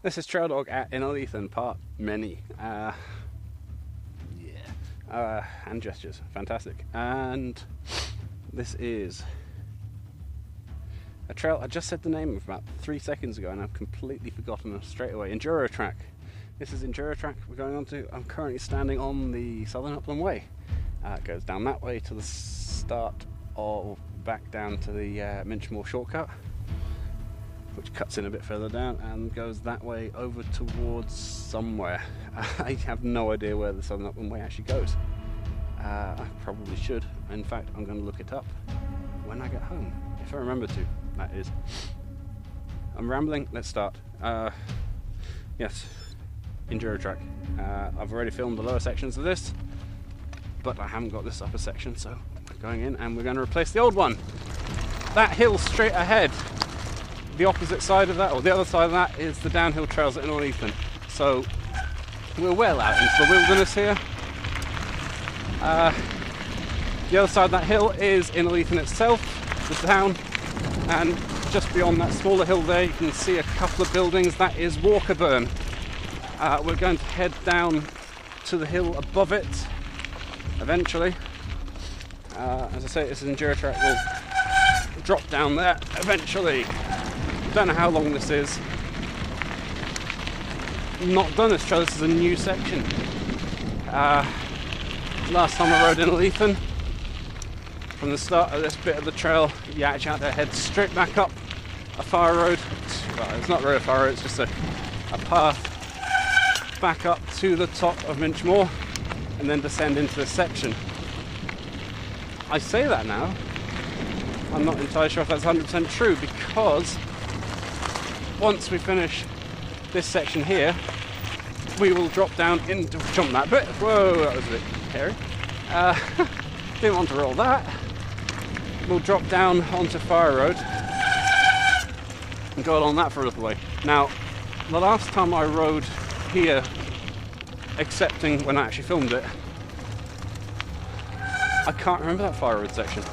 This is TrailDog at Innerleithen, part many. Hand gestures, fantastic. And this is a trail I just said the name of about 3 seconds ago and I've completely forgotten it straight away. Enduro track. This is Enduro track we're going on to. I'm currently standing on the Southern Upland Way. It goes down that way to the start of back down to the Minchmore shortcut, which cuts in a bit further down and goes that way over towards somewhere. I have no idea where the Southern Upland Way actually goes. I probably should. In fact, I'm going to look it up when I get home, if I remember to, that is. I'm rambling, let's start. Yes, Enduro track. I've already filmed the lower sections of this, but I haven't got this upper section, so we're going in and we're going to replace the old one. That hill straight ahead, the opposite side of that, or the other side of that, is the downhill trails at Innerleithen. So we're well out into the wilderness here. The other side of that hill is Innerleithen itself, the town, and just beyond that smaller hill there you can see a couple of buildings. That is Walkerburn. We're going to head down to the hill above it eventually. As I say, this is Enduro track. We'll drop down there eventually. Don't know how long this is. Not done this trail, this is a new section. Last time I rode Innerleithen, from the start of this bit of the trail, you actually had to head straight back up a fire road. Well, it's not really a fire road, it's just a path back up to the top of Minchmore and then descend into this section. I say that now, I'm not entirely sure if that's 100% true, because once we finish this section here, we will drop down into, jump that bit, whoa, that was a bit hairy, didn't want to roll that. We'll drop down onto Fire Road and go along that for a little way. Now, the last time I rode here, excepting when I actually filmed it, I can't remember that Fire Road section,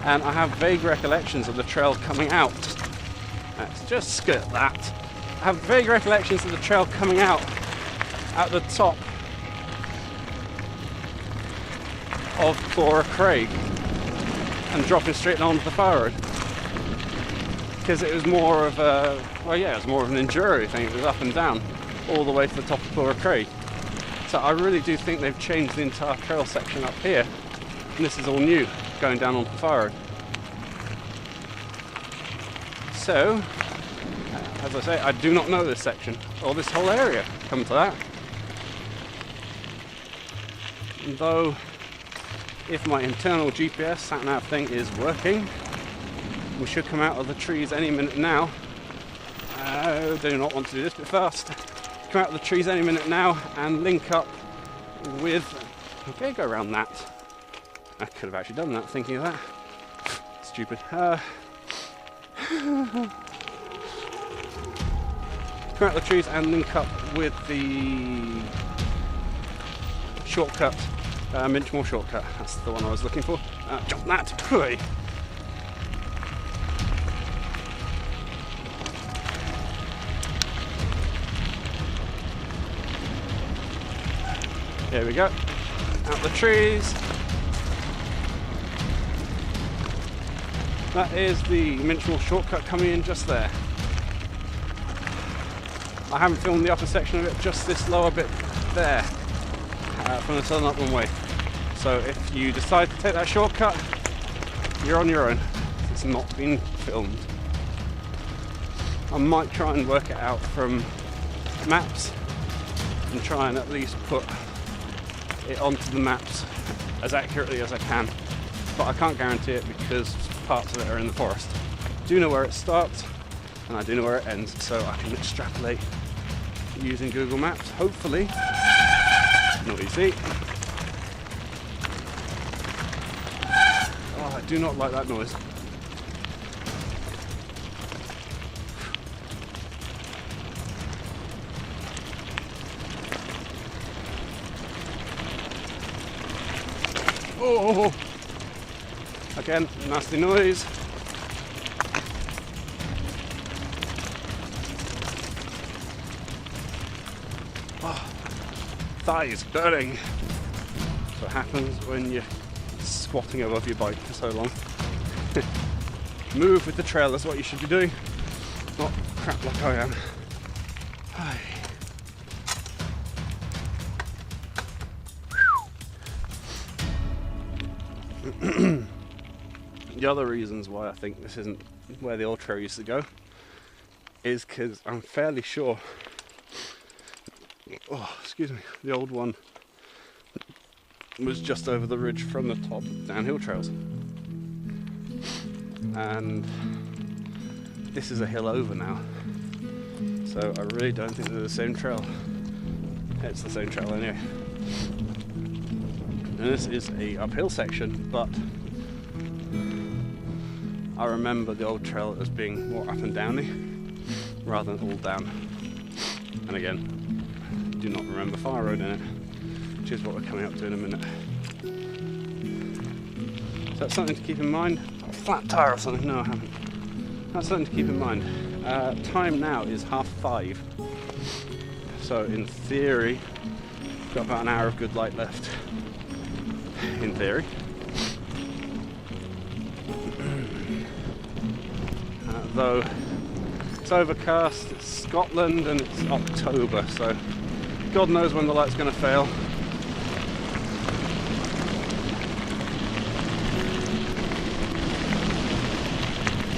and I have vague recollections of the trail coming out. Let's just skirt that. I have vague recollections of the trail coming out at the top of Flora Craig and dropping straight onto the Fire Road, because it was more of a, well, yeah, it was more of an enduro thing. It was up and down all the way to the top of Flora Craig. So I really do think they've changed the entire trail section up here, and this is all new, going down onto the Fire Road. So, as I say, I do not know this section, or this whole area, come to that. Though, if my internal GPS sat-nav thing is working, we should come out of the trees any minute now. I do not want to do this bit fast. Come out of the trees any minute now and link up with... Okay, go around that. I could have actually done that, thinking of that. Stupid. Come out of the trees and link up with the shortcut, Minchmore shortcut. That's the one I was looking for. Jump that. Hooray. There we go. Out the trees. That is the Minchmore shortcut coming in just there. I haven't filmed the upper section of it, just this lower bit there, from the Southern Upland Way. So if you decide to take that shortcut, you're on your own. It's not been filmed. I might try and work it out from maps and try and at least put it onto the maps as accurately as I can, but I can't guarantee it because parts of it are in the forest. I do know where it starts and I do know where it ends, so I can extrapolate using Google Maps, hopefully. Not easy. Oh, I do not like that noise. Oh! Again, nasty noise. thighs burning. That's what happens when you're squatting above your bike for so long. Move with the trail, that's what you should be doing. Not crap like I am. The other reasons why I think this isn't where the old trail used to go is because I'm fairly sure, the old one was just over the ridge from the top downhill trails, and this is a hill over now, so I really don't think they're the same trail. It's the same trail anyway, and this is a uphill section, but I remember the old trail as being more up and downy rather than all down. And again, do not remember fire road in it, which is what we're coming up to in a minute. So that's something to keep in mind. A flat tire or something? No, I haven't. That's something to keep in mind. Time now is 5:30. So in theory, we've got about an hour of good light left. In theory. Though it's overcast, it's Scotland and it's October, so God knows when the light's going to fail.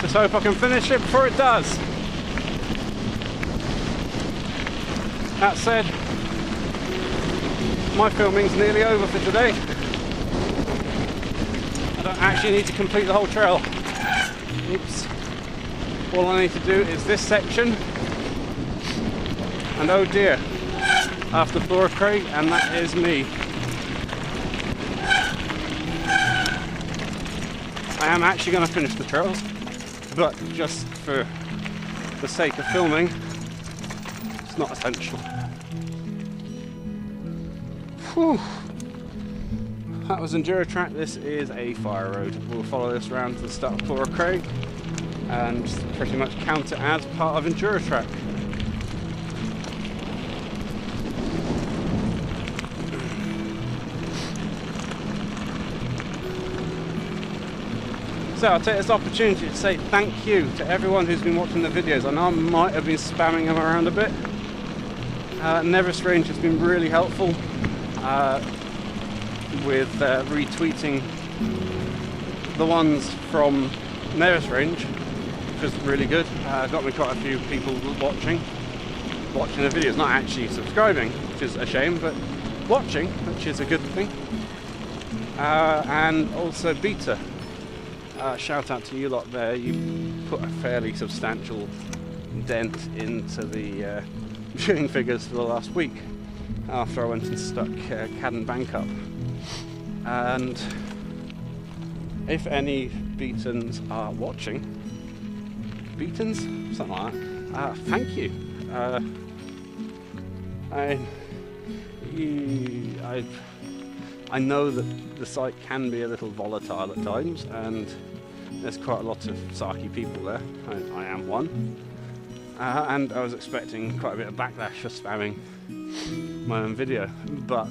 Just hope I can finish it before it does. That said, my filming's nearly over for today. I don't actually need to complete the whole trail. Oops. All I need to do is this section, and oh dear, after Flora Craig, and that is me. I am actually going to finish the trails, but just for the sake of filming, it's not essential. Whew. That was Enduro track. This is a fire road. We'll follow this around to the start of Flora Craig and pretty much count it as part of Enduro track. So I'll take this opportunity to say thank you to everyone who's been watching the videos. I know I might have been spamming them around a bit. Never Strange has been really helpful with retweeting the ones from Never Strange, which was really good. Got me quite a few people watching the videos, not actually subscribing, which is a shame, but watching, which is a good thing. And also Beta. Shout out to you lot there. You put a fairly substantial dent into the viewing figures for the last week after I went and stuck Cadden Bank up. And if any Beatons are watching, Beatons? Something like that. Thank you. I know that the site can be a little volatile at times, and there's quite a lot of sarky people there. I am one. And I was expecting quite a bit of backlash for spamming my own video, but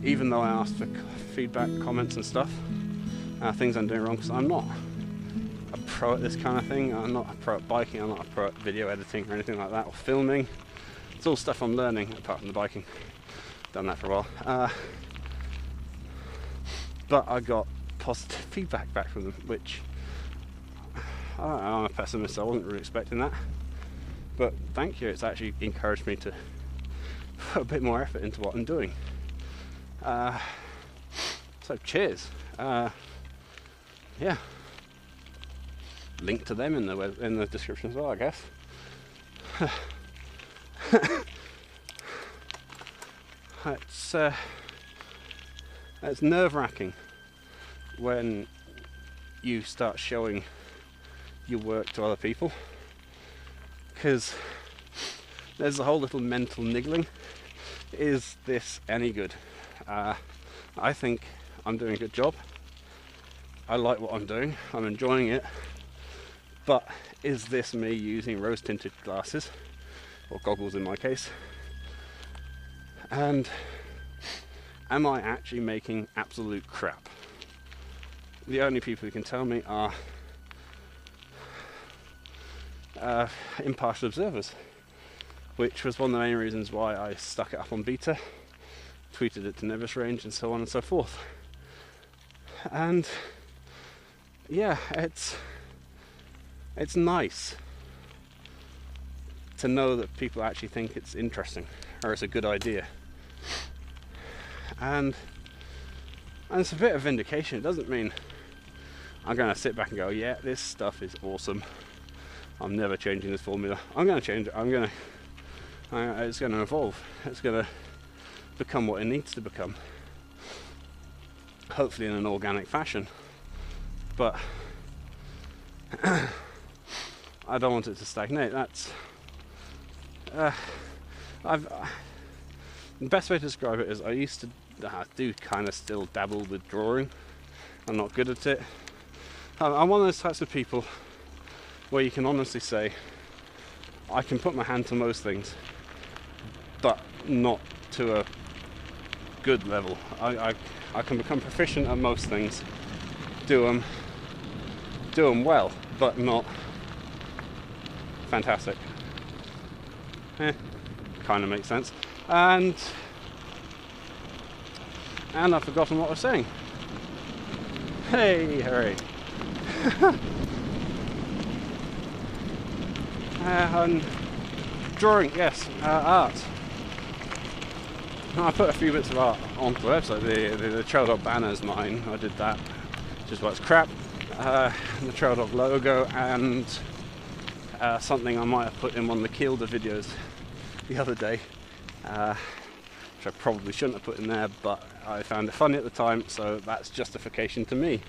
even though I asked for feedback, comments and stuff, things I'm doing wrong, because I'm not a pro at this kind of thing. I'm not a pro at biking, I'm not a pro at video editing or anything like that, or filming. It's all stuff I'm learning, apart from the biking. Done that for a while. But I got positive feedback back from them, which I'm a pessimist, so I wasn't really expecting that. But thank you, it's actually encouraged me to put a bit more effort into what I'm doing. So cheers. Yeah. Link to them in the description as well, I guess. It's nerve-wracking when you start showing your work to other people, because there's a whole little mental niggling. Is this any good? I think I'm doing a good job. I like what I'm doing. I'm enjoying it. But is this me using rose-tinted glasses, or goggles in my case, And am I actually making absolute crap? The only people who can tell me are impartial observers, which was one of the main reasons why I stuck it up on beta, tweeted it to Nevis Range and so on and so forth. And yeah, it's nice to know that people actually think it's interesting or it's a good idea. And it's a bit of vindication. It doesn't mean I'm going to sit back and go, yeah, this stuff is awesome, I'm never changing this formula. I'm going to change it. It's going to evolve. It's going to become what it needs to become, hopefully in an organic fashion. But I don't want it to stagnate. That's the best way to describe it is I used to do kind of still dabble with drawing. I'm not good at it. I'm one of those types of people where you can honestly say I can put my hand to most things, but not to a good level. I can become proficient at most things, do them well, but not fantastic. Kind of makes sense. And I've forgotten what I was saying. Hey, hooray. Drawing, yes, art. I put a few bits of art onto the website. The TrailDog banner is mine. I did that, which is what's crap. The TrailDog logo and something I might have put in one of the Kilda videos the other day, which I probably shouldn't have put in there, but I found it funny at the time, so that's justification to me.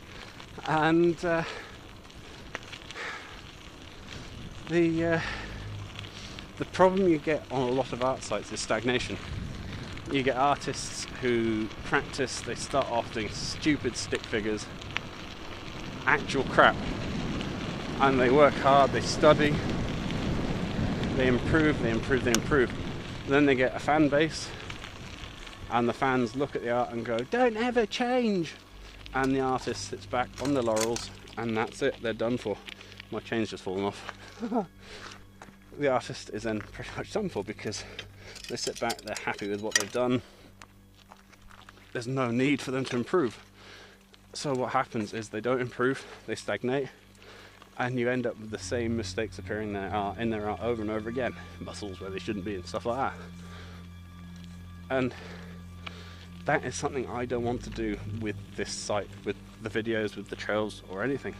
And the problem you get on a lot of art sites is stagnation. You get artists who practice, they start off doing stupid stick figures, actual crap, and they work hard, they study, they improve. And then they get a fan base, and the fans look at the art and go, "Don't ever change!" And the artist sits back on their laurels, and that's it, they're done for. My chain's just fallen off. The artist is then pretty much done for because they sit back, they're happy with what they've done. There's no need for them to improve. So what happens is they don't improve, they stagnate, and you end up with the same mistakes appearing in their art over and over again. Muscles where they shouldn't be and stuff like that. And that is something I don't want to do with this site, with the videos, with the trails or anything.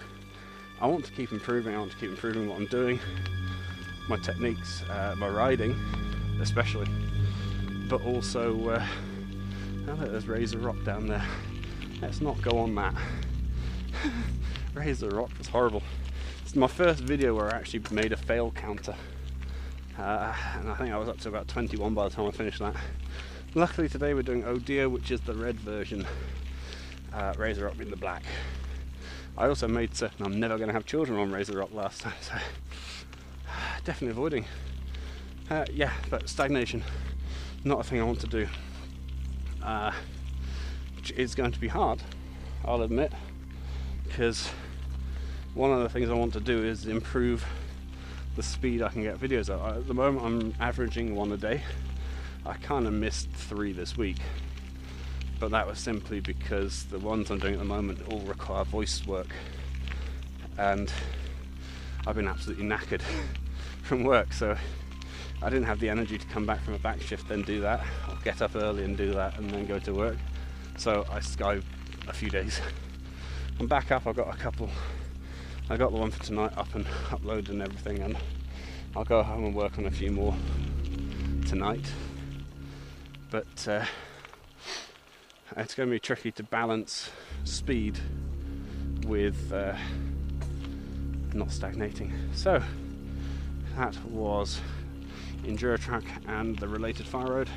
I want to keep improving. I want to keep improving what I'm doing, my techniques, my riding especially, but also now that there's Razor Rock down there, let's not go on that. Razor Rock was horrible. It's my first video where I actually made a fail counter, and I think I was up to about 21 by the time I finished that. Luckily today we're doing Oh Dear, which is the red version, Razor Rock being the black. I also made certain I'm never going to have children on Razor Rock last time, so definitely avoiding. Yeah, but stagnation, not a thing I want to do. Which is going to be hard, I'll admit, because one of the things I want to do is improve the speed I can get videos out. At the moment I'm averaging one a day. I kind of missed 3 this week, but that was simply because the ones I'm doing at the moment all require voice work, and I've been absolutely knackered from work, so I didn't have the energy to come back from a back shift then do that, or get up early and do that and then go to work. So I skived a few days. I'm back up, I've got a couple. I got the one for tonight up and uploaded and everything, and I'll go home and work on a few more tonight. But it's going to be tricky to balance speed with not stagnating. So that was Enduro track and the related fire road.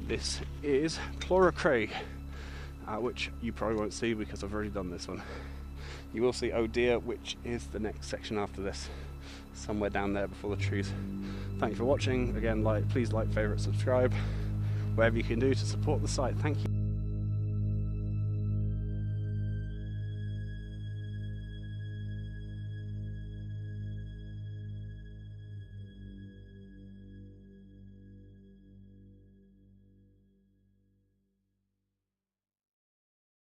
This is Craig, which you probably won't see because I've already done this one. You will see Oh Dear, which is the next section after this, somewhere down there before the trees. Thank you for watching. Again, please like, favourite, subscribe. whatever you can do to support the site, thank you.